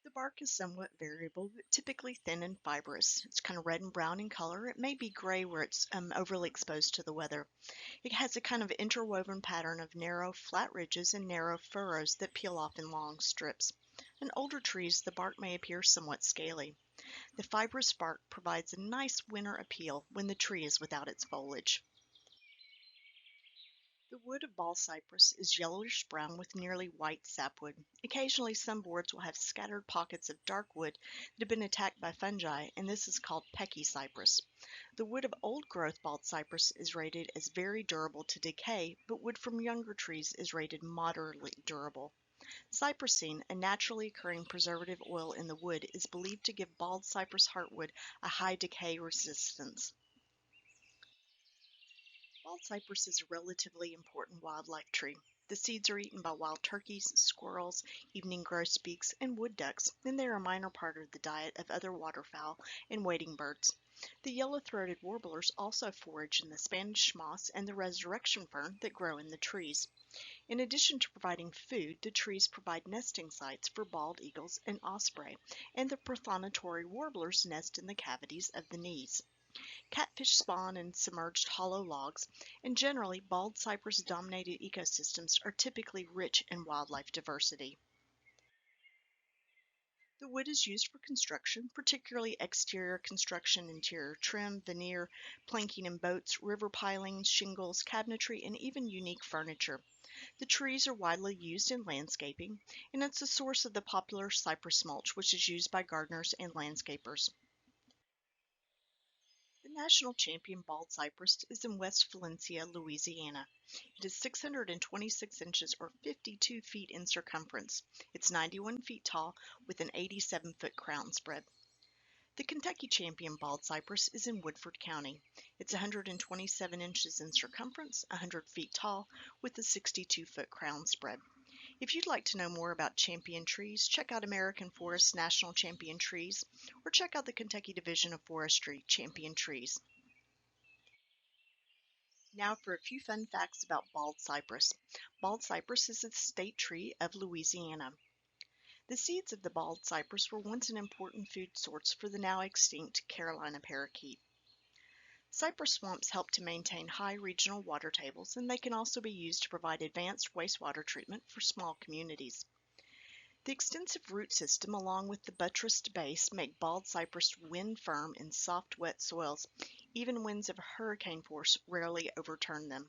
The bark is somewhat variable, but typically thin and fibrous. It's kind of red and brown in color. It may be gray where it's overly exposed to the weather. It has a kind of interwoven pattern of narrow, flat ridges and narrow furrows that peel off in long strips. In older trees, the bark may appear somewhat scaly. The fibrous bark provides a nice winter appeal when the tree is without its foliage. The wood of bald cypress is yellowish-brown with nearly white sapwood. Occasionally, some boards will have scattered pockets of dark wood that have been attacked by fungi, and this is called pecky cypress. The wood of old-growth bald cypress is rated as very durable to decay, but wood from younger trees is rated moderately durable. Cypressine, a naturally occurring preservative oil in the wood, is believed to give bald cypress heartwood a high decay resistance. Bald cypress is a relatively important wildlife tree. The seeds are eaten by wild turkeys, squirrels, evening grosbeaks, and wood ducks, and they are a minor part of the diet of other waterfowl and wading birds. The yellow-throated warblers also forage in the Spanish moss and the resurrection fern that grow in the trees. In addition to providing food, the trees provide nesting sites for bald eagles and osprey, and the prothonotary warblers nest in the cavities of the knees. Catfish spawn in submerged hollow logs, and generally bald cypress-dominated ecosystems are typically rich in wildlife diversity. The wood is used for construction, particularly exterior construction, interior trim, veneer, planking in boats, river pilings, shingles, cabinetry, and even unique furniture. The trees are widely used in landscaping, and it's a source of the popular cypress mulch, which is used by gardeners and landscapers. The national champion bald cypress is in West Valencia, Louisiana. It is 626 inches or 52 feet in circumference. It's 91 feet tall with an 87-foot crown spread. The Kentucky champion bald cypress is in Woodford County. It's 127 inches in circumference, 100 feet tall, with a 62-foot crown spread. If you'd like to know more about champion trees, check out American Forest National Champion Trees, or check out the Kentucky Division of Forestry Champion Trees. Now for a few fun facts about bald cypress. Bald cypress is a state tree of Louisiana. The seeds of the bald cypress were once an important food source for the now extinct Carolina parakeet. Cypress swamps help to maintain high regional water tables, and they can also be used to provide advanced wastewater treatment for small communities. The extensive root system along with the buttressed base make bald cypress wind firm in soft, wet soils. Even winds of hurricane force rarely overturn them.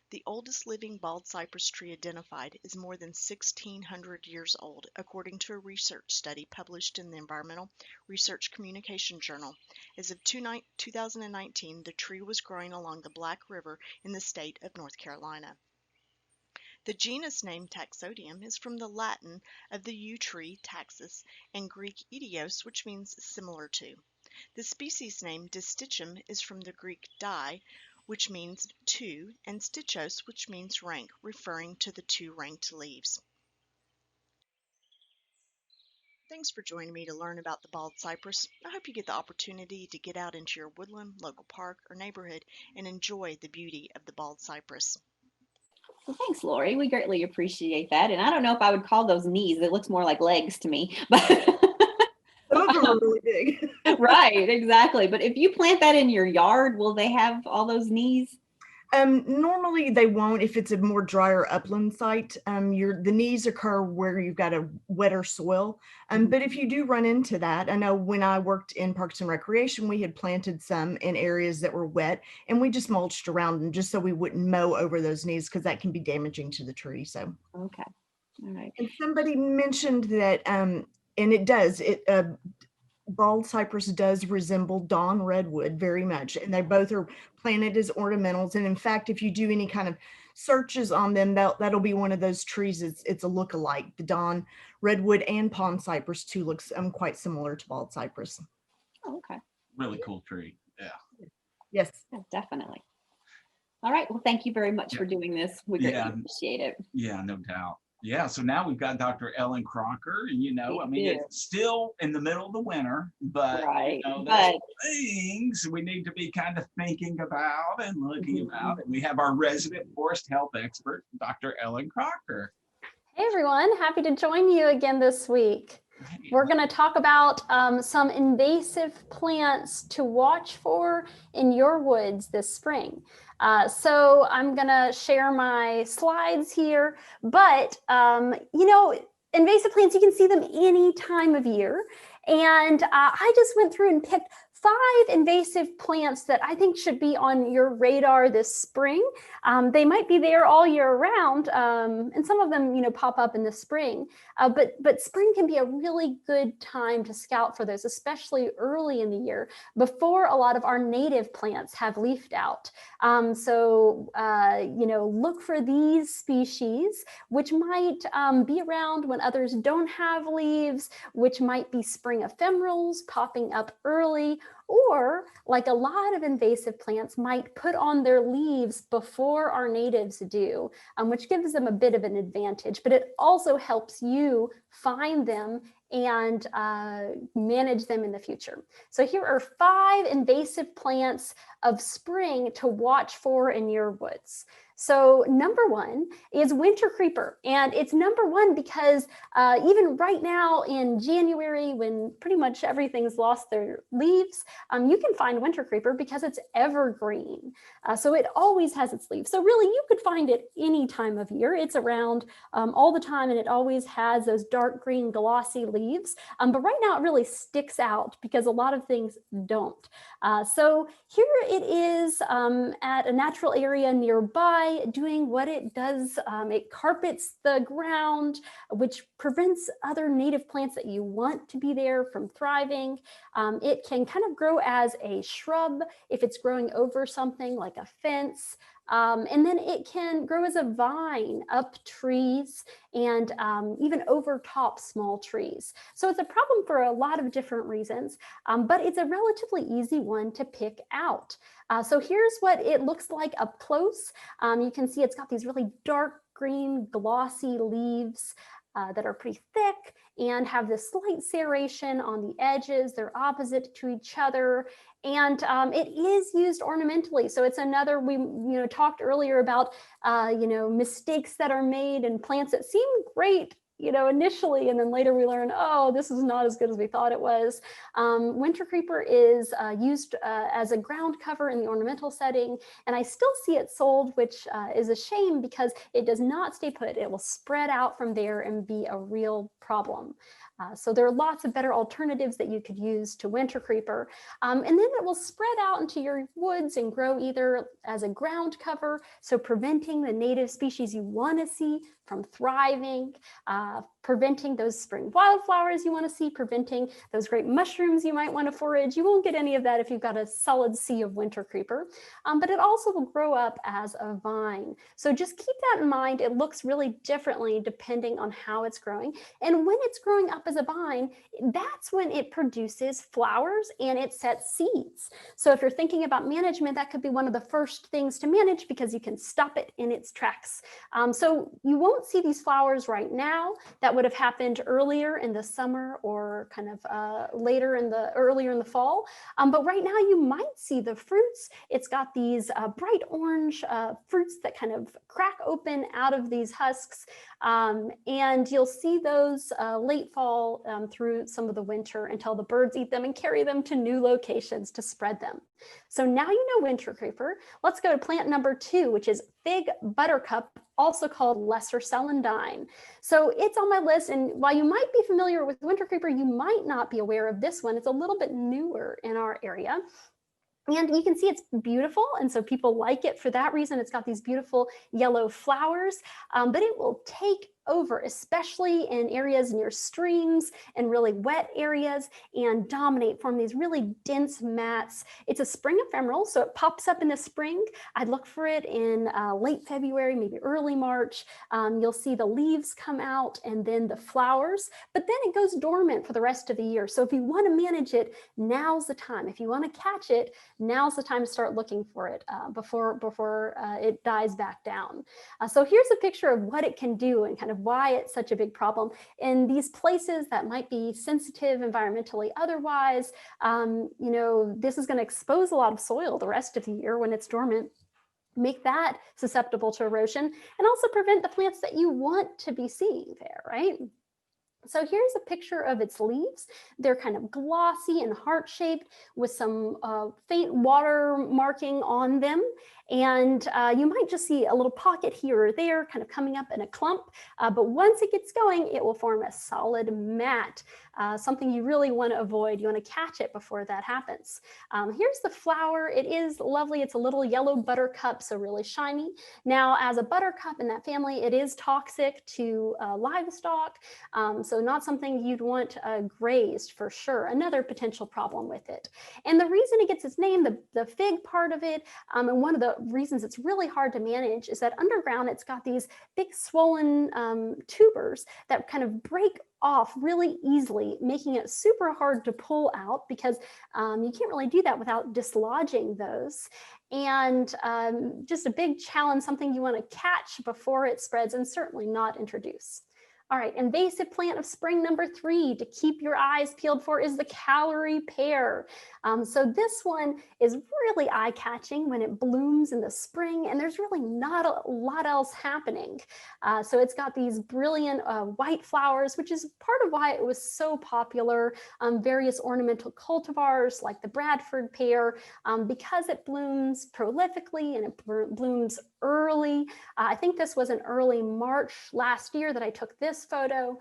The oldest living bald cypress tree identified is more than 1,600 years old, according to a research study published in the Environmental Research Communication Journal. As of 2019, the tree was growing along the Black River in the state of North Carolina. The genus name Taxodium is from the Latin of the yew tree, taxus, and Greek idios, which means similar to. The species name Distichum is from the Greek di, which means two, and stichos, which means rank, referring to the two ranked leaves. Thanks for joining me to learn about the bald cypress. I hope you get the opportunity to get out into your woodland, local park, or neighborhood and enjoy the beauty of the bald cypress. Well, thanks, Lori. We greatly appreciate that. And I don't know if I would call those knees. It looks more like legs to me, but Some of them are really big. right, exactly. But if you plant that in your yard, will they have all those knees? Normally they won't if it's a more drier upland site. The needs occur where you've got a wetter soil. But if you do run into that, I know when I worked in Parks and Recreation, we had planted some in areas that were wet, and we just mulched around them just so we wouldn't mow over those needs, because that can be damaging to the tree. So Okay. All right. and somebody mentioned that, and it does, bald cypress does resemble dawn redwood very much, and they both are planted as ornamentals. And in fact, if you do any kind of searches on them, that'll be one of those trees. It's a look-alike. The dawn redwood and pond cypress too looks quite similar to bald cypress. Oh, okay. Really cool tree. Yeah. Yes. Yeah, definitely. All right. Well, thank you very much for doing this. We greatly appreciate it. Yeah, no doubt. Yeah, so now we've got Dr. Ellen Crocker, and We I mean, do. it's still in the middle of the winter, but Right. there's things we need to be kind of thinking about and looking about. And we have our resident forest health expert, Dr. Ellen Crocker. Hey everyone, happy to join you again this week. We're going to talk about some invasive plants to watch for in your woods this spring. So I'm going to share my slides here, but invasive plants, you can see them any time of year. And I just went through and picked 5 invasive plants that I think should be on your radar this spring. They might be there all year round, and some of them, pop up in the spring. But spring can be a really good time to scout for those, especially early in the year, before a lot of our native plants have leafed out. So look for these species, which might be around when others don't have leaves, which might be spring ephemerals popping up early, or like a lot of invasive plants might put on their leaves before our natives do, which gives them a bit of an advantage, but it also helps you find them and manage them in the future. So here are 5 invasive plants of spring to watch for in your woods. So number 1 is winter creeper, and it's number 1 because even right now in January, when pretty much everything's lost their leaves, you can find winter creeper because it's evergreen. So it always has its leaves. So really you could find it any time of year. It's around all the time, and it always has those dark green glossy leaves. But right now it really sticks out because a lot of things don't. So here it is at a natural area nearby doing what it does. It carpets the ground, which prevents other native plants that you want to be there from thriving. It can kind of grow as a shrub if it's growing over something like a fence. And then it can grow as a vine up trees and even over top small trees. So it's a problem for a lot of different reasons, but it's a relatively easy one to pick out. So here's what it looks like up close. You can see it's got these really dark green glossy leaves that are pretty thick and have this slight serration on the edges. They're opposite to each other, and it is used ornamentally. So it's another, we talked earlier about mistakes that are made in plants that seem great initially, and then later we learn, oh, this is not as good as we thought it was. Winter creeper is used as a ground cover in the ornamental setting, and I still see it sold, which is a shame because it does not stay put. It will spread out from there and be a real problem. So there are lots of better alternatives that you could use to winter creeper. And then it will spread out into your woods and grow either as a ground cover, so preventing the native species you want to see from thriving, preventing those spring wildflowers you want to see, preventing those great mushrooms you might want to forage. You won't get any of that if you've got a solid sea of winter creeper, but it also will grow up as a vine. So just keep that in mind. It looks really differently depending on how it's growing. And when it's growing up as a vine, that's when it produces flowers and it sets seeds. So if you're thinking about management, that could be one of the first things to manage because you can stop it in its tracks. So you won't see these flowers right now. That would have happened earlier in the summer or kind of earlier in the fall. But right now you might see the fruits. It's got these bright orange fruits that kind of crack open out of these husks. And you'll see those late fall through some of the winter until the birds eat them and carry them to new locations to spread them. So now you know winter creeper. Let's go to plant number 2, which is fig buttercup, also called lesser celandine. So it's on my list, and while you might be familiar with winter creeper, you might not be aware of this one. It's a little bit newer in our area. And you can see it's beautiful, and so people like it for that reason. It's got these beautiful yellow flowers, but it will take over, especially in areas near streams and really wet areas, and dominate, form these really dense mats. It's a spring ephemeral, so it pops up in the spring. I'd look for it in late February, maybe early March. You'll see the leaves come out and then the flowers, but then it goes dormant for the rest of the year. So if you want to manage it, now's the time. If you want to catch it, now's the time to start looking for it before it dies back down. So here's a picture of what it can do and kind of why it's such a big problem in these places that might be sensitive environmentally otherwise. This is going to expose a lot of soil the rest of the year when it's dormant, make that susceptible to erosion, and also prevent the plants that you want to be seeing there, right? So here's a picture of its leaves. They're kind of glossy and heart-shaped with some faint water marking on them. And you might just see a little pocket here or there kind of coming up in a clump. But once it gets going, it will form a solid mat, something you really want to avoid. You want to catch it before that happens. Here's the flower. It is lovely. It's a little yellow buttercup, so really shiny. Now, as a buttercup in that family, it is toxic to livestock. So not something you'd want grazed for sure. Another potential problem with it. And the reason it gets its name, the fig part of it, and one of the reasons it's really hard to manage is that underground it's got these big swollen tubers that kind of break off really easily, making it super hard to pull out because you can't really do that without dislodging those. And just a big challenge, something you want to catch before it spreads and certainly not introduce. All right, invasive plant of spring number 3 to keep your eyes peeled for is the calorie pear. So this one is really eye-catching when it blooms in the spring, and there's really not a lot else happening. So it's got these brilliant white flowers, which is part of why it was so popular. Various ornamental cultivars like the Bradford pear, because it blooms prolifically and it blooms early. I think this was in early March last year that I took this photo.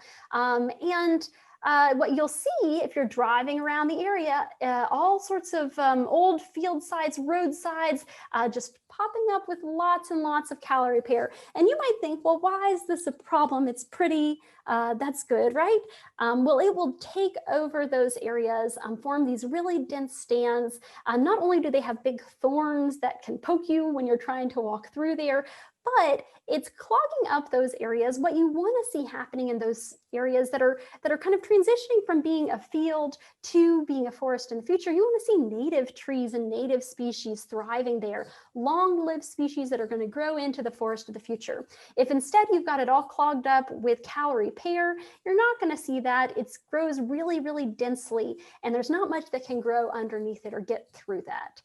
What you'll see if you're driving around the area, all sorts of old field sides, roadsides, just popping up with lots and lots of calorie pear. And you might think, well, why is this a problem? It's pretty, that's good, right? Well, it will take over those areas, form these really dense stands. Not only do they have big thorns that can poke you when you're trying to walk through there, but it's clogging up those areas. What you want to see happening in those areas that are kind of transitioning from being a field to being a forest in the future, you want to see native trees and native species thriving there, long-lived species that are going to grow into the forest of the future. If instead you've got it all clogged up with calorie pear, you're not going to see that. It grows really, really densely, and there's not much that can grow underneath it or get through that.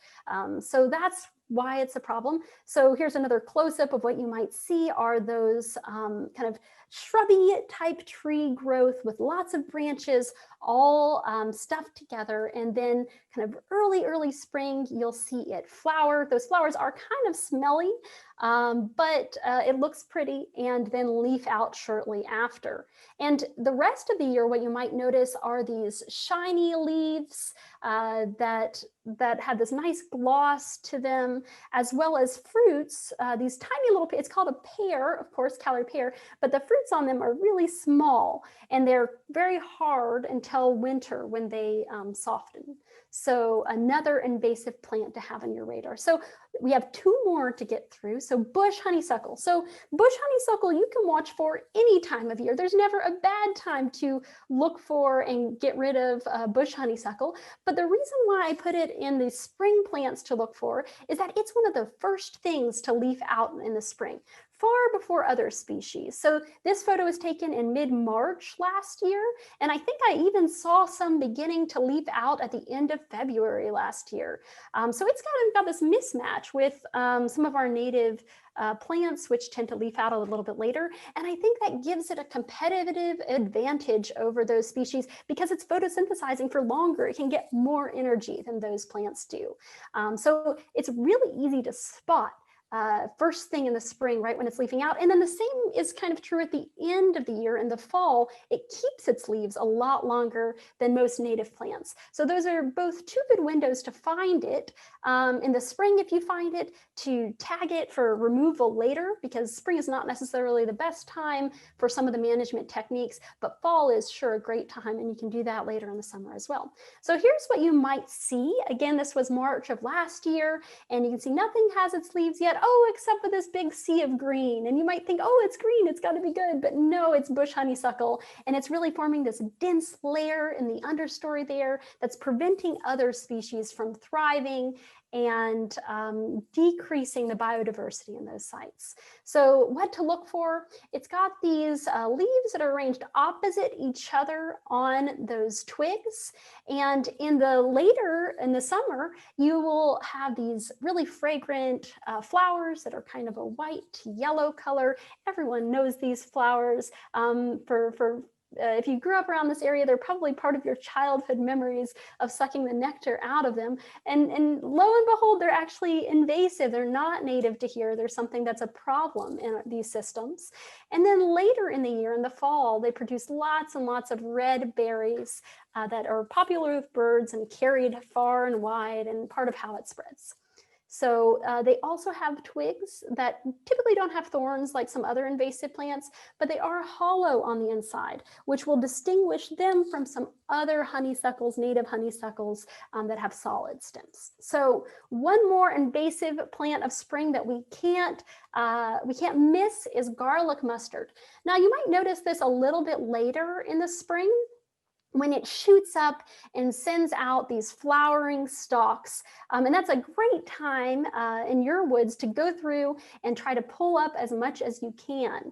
So that's why it's a problem. So here's another close-up of what you might see are those kind of shrubby type tree growth with lots of branches all stuffed together, and then kind of early spring you'll see it flower. Those flowers are kind of smelly, but it looks pretty, and then leaf out shortly after. And the rest of the year, what you might notice are these shiny leaves that have this nice gloss to them, as well as fruits, these tiny little, it's called a pear, of course, calorie pear, but the fruits on them are really small, and they're very hard until winter when they soften. So another invasive plant to have on your radar. So we have two more to get through. So bush honeysuckle. So bush honeysuckle you can watch for any time of year. There's never a bad time to look for and get rid of bush honeysuckle. But the reason why I put it in the spring plants to look for is that it's one of the first things to leaf out in the spring, far before other species. So this photo was taken in mid-March last year, and I think I even saw some beginning to leaf out at the end of February last year. So it's kind of got this mismatch with some of our native plants, which tend to leaf out a little bit later. And I think that gives it a competitive advantage over those species because it's photosynthesizing for longer. It can get more energy than those plants do. So it's really easy to spot first thing in the spring, right when it's leafing out. And then the same is kind of true at the end of the year. In the fall, it keeps its leaves a lot longer than most native plants. So those are both two good windows to find it. In the spring, if you find it, to tag it for removal later, because spring is not necessarily the best time for some of the management techniques, but fall is sure a great time, and you can do that later in the summer as well. So here's what you might see. Again, this was March of last year, and you can see nothing has its leaves yet. Oh, except for this big sea of green. And you might think, oh, it's green, it's got to be good. But no, it's bush honeysuckle. And it's really forming this dense layer in the understory there that's preventing other species from thriving and decreasing the biodiversity in those sites. So what to look for? It's got these leaves that are arranged opposite each other on those twigs. And in the summer, you will have these really fragrant flowers that are kind of a white yellow color. Everyone knows these flowers. If you grew up around this area, they're probably part of your childhood memories of sucking the nectar out of them. And lo and behold, they're actually invasive. They're not native to here. There's something that's a problem in these systems. And then later in the year, in the fall, they produce lots and lots of red berries that are popular with birds and carried far and wide, and part of how it spreads. So they also have twigs that typically don't have thorns like some other invasive plants, but they are hollow on the inside, which will distinguish them from some other honeysuckles, native honeysuckles that have solid stems. So one more invasive plant of spring that we can't miss is garlic mustard. Now you might notice this a little bit later in the spring, when it shoots up and sends out these flowering stalks. And that's a great time in your woods to go through and try to pull up as much as you can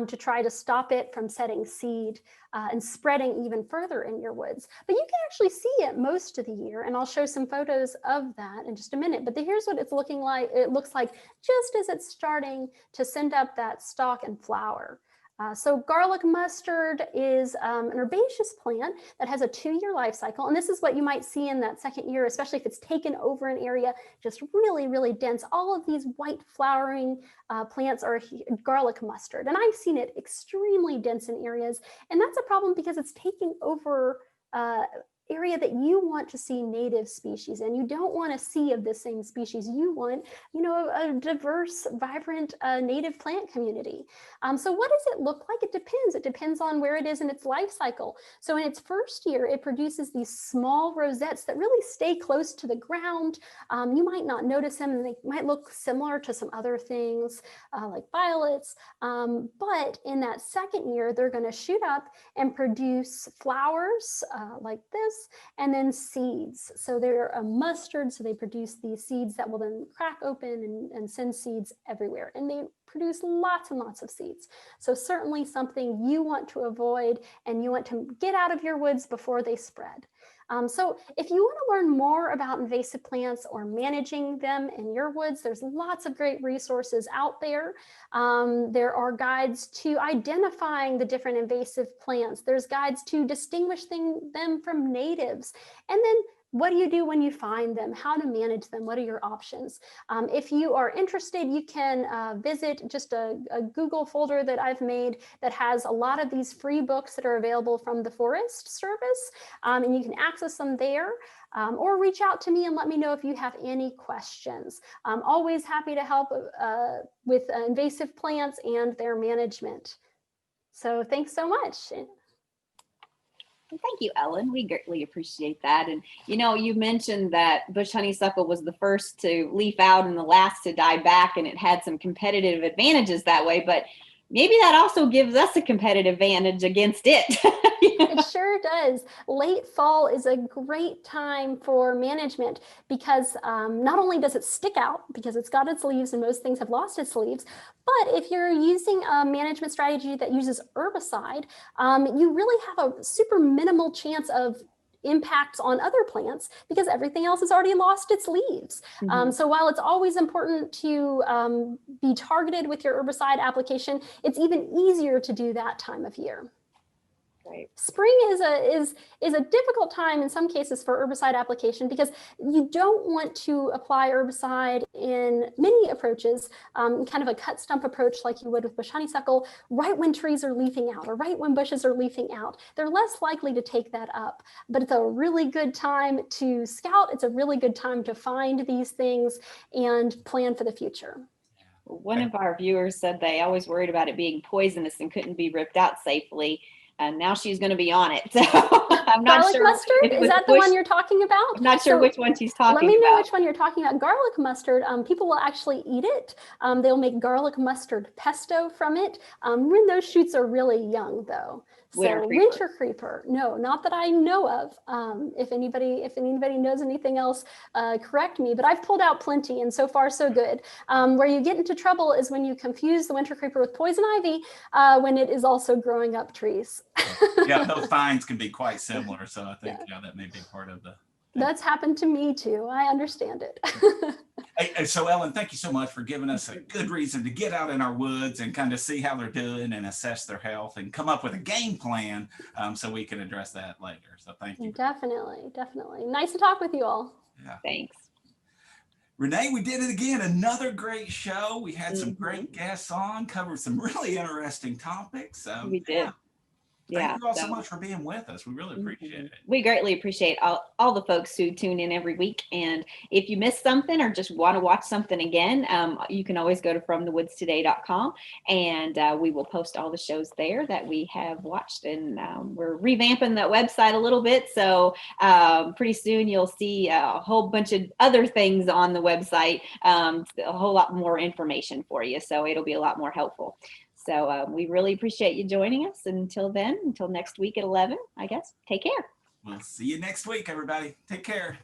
to try to stop it from setting seed and spreading even further in your woods. But you can actually see it most of the year, and I'll show some photos of that in just a minute. But here's what it's looking like. It looks like just as it's starting to send up that stalk and flower. So garlic mustard is an herbaceous plant that has a 2-year life cycle. And this is what you might see in that second year, especially if it's taken over an area just really, really dense. All of these white flowering plants are garlic mustard. And I've seen it extremely dense in areas. And that's a problem because it's taking over area that you want to see native species, and you don't want a sea of the same species. You want, a diverse, vibrant native plant community. So what does it look like? It depends. It depends on where it is in its life cycle. So in its first year, it produces these small rosettes that really stay close to the ground. You might not notice them, and they might look similar to some other things like violets. But in that second year, they're going to shoot up and produce flowers like this, and then seeds. So they're a mustard, so they produce these seeds that will then crack open and send seeds everywhere. And they produce lots and lots of seeds. So certainly something you want to avoid, and you want to get out of your woods before they spread. So if you want to learn more about invasive plants or managing them in your woods, there's lots of great resources out there. There are guides to identifying the different invasive plants. There's guides to distinguishing them from natives. And then what do you do when you find them? How to manage them? What are your options? If you are interested, you can visit just a Google folder that I've made that has a lot of these free books that are available from the Forest Service, and you can access them there, or reach out to me and let me know if you have any questions. I'm always happy to help with invasive plants and their management. So thanks so much. Well, thank you, Ellen. We greatly appreciate that. And, you know, you mentioned that bush honeysuckle was the first to leaf out and the last to die back, and it had some competitive advantages that way. But maybe that also gives us a competitive advantage against it. It sure does. Late fall is a great time for management because not only does it stick out because it's got its leaves and most things have lost its leaves, but if you're using a management strategy that uses herbicide, you really have a super minimal chance of impacts on other plants because everything else has already lost its leaves. So while it's always important to be targeted with your herbicide application, it's even easier to do that time of year. Right. Spring is a difficult time in some cases for herbicide application because you don't want to apply herbicide in many approaches, kind of a cut stump approach like you would with bush honeysuckle, right when trees are leafing out or right when bushes are leafing out. They're less likely to take that up, but it's a really good time to scout. It's a really good time to find these things and plan for the future. One of our viewers said they always worried about it being poisonous and couldn't be ripped out safely. And now she's going to be on it. So I'm not garlic sure. Mustard? Is that the one you're talking about? I'm not sure which one she's talking about. Let me know which one you're talking about. Garlic mustard, people will actually eat it. They'll make garlic mustard pesto from it. When those shoots are really young though. Winter creeper. No, not that I know of. If anybody knows anything else, correct me, but I've pulled out plenty and so far so good. Where you get into trouble is when you confuse the winter creeper with poison ivy when it is also growing up trees. Yeah, those vines can be quite similar. So I think that may be part of the thing. That's happened to me too. I understand it. So Ellen, thank you so much for giving us a good reason to get out in our woods and kind of see how they're doing and assess their health and come up with a game plan so we can address that later. So thank you. Definitely. Nice to talk with you all. Yeah. Thanks. Renee, we did it again. Another great show. We had some great guests on, covered some really interesting topics. We did. Thank you all so much for being with us. We really appreciate it. We greatly appreciate all the folks who tune in every week. And if you missed something or just want to watch something again, you can always go to fromthewoodstoday.com and we will post all the shows there that we have watched. And we're revamping that website a little bit. So pretty soon you'll see a whole bunch of other things on the website, a whole lot more information for you. So it'll be a lot more helpful. So we really appreciate you joining us. Until then, until next week at 11, I guess, take care. We'll see you next week, everybody. Take care.